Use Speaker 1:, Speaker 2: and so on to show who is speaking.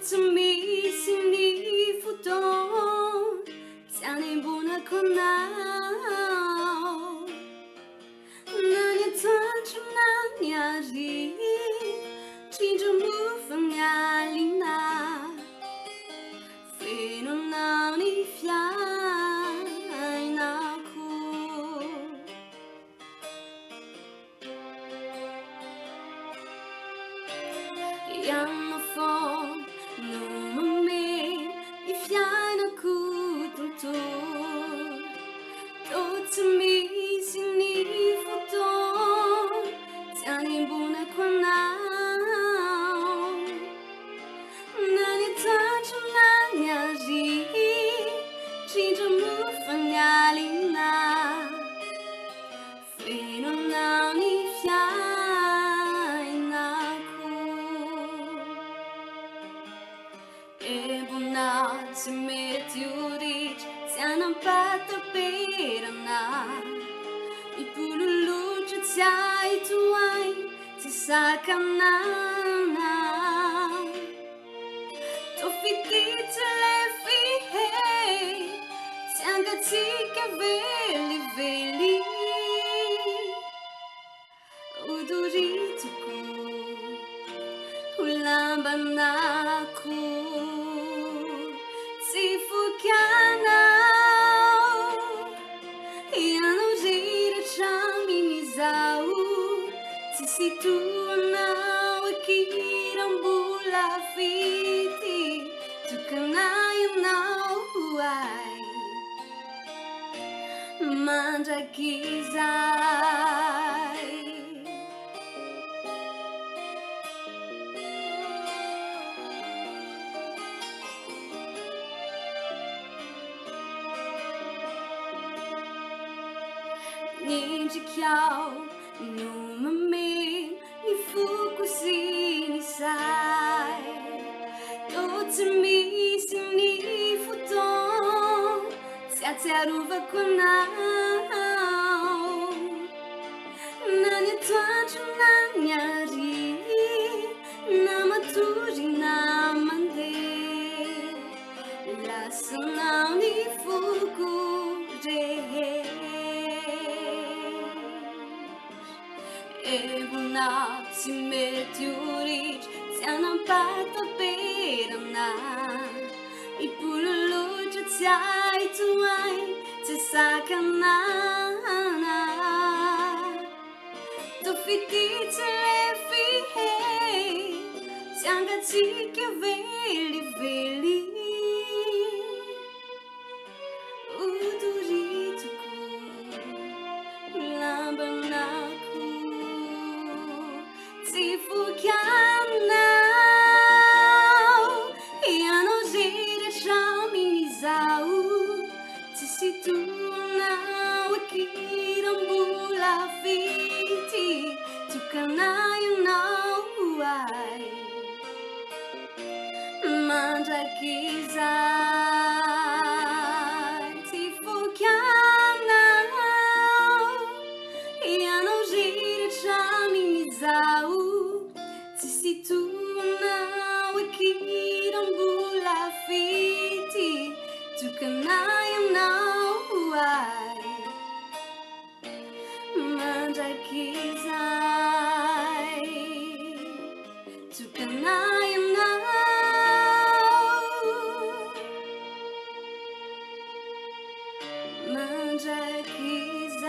Speaker 1: to me sini futon Tiani buna konao Nanya tancho nanya ri Chinjo mufanya lina Feno nani fiai na ku Yang na fon no me Ifiai na ku tuntu To me sini futon Tiani buna konao Nanya tancho nanya ri Chinjo mufanya lina Feno nani fiai na ku Ebuna te meteorit Siana pata perana I pululu tia I tuai Te sakanana Tofiti te lefi hei Tianga tika veli veli Udurituku Ulamba naku Sifukiana Iano gira chaminizau Tisituana Wakirambula fiti Tukanaya now huai Mandrakizai Ninja kyao no mame ni fukusini sai To to me sini futon Siateruva konao Nanya tancho nanya ri Namaturi namande Lasanao ni fuku Ebuna te meteorit Tiana pata perana I pululu tia I tuai Te sakanana Tofiti te lefi hei Tianga tika veli veli Udurituku Lamba naku Sifukiana Iano gira chaminizau Tisituana Wakirambula fiti Tukanaya now huai Mandrakizai Sifukiana Iano gira chaminizau Tisituana Wakirambula fiti Tukanaya now huai Mandrakizai Tukanaya now Mandrakizai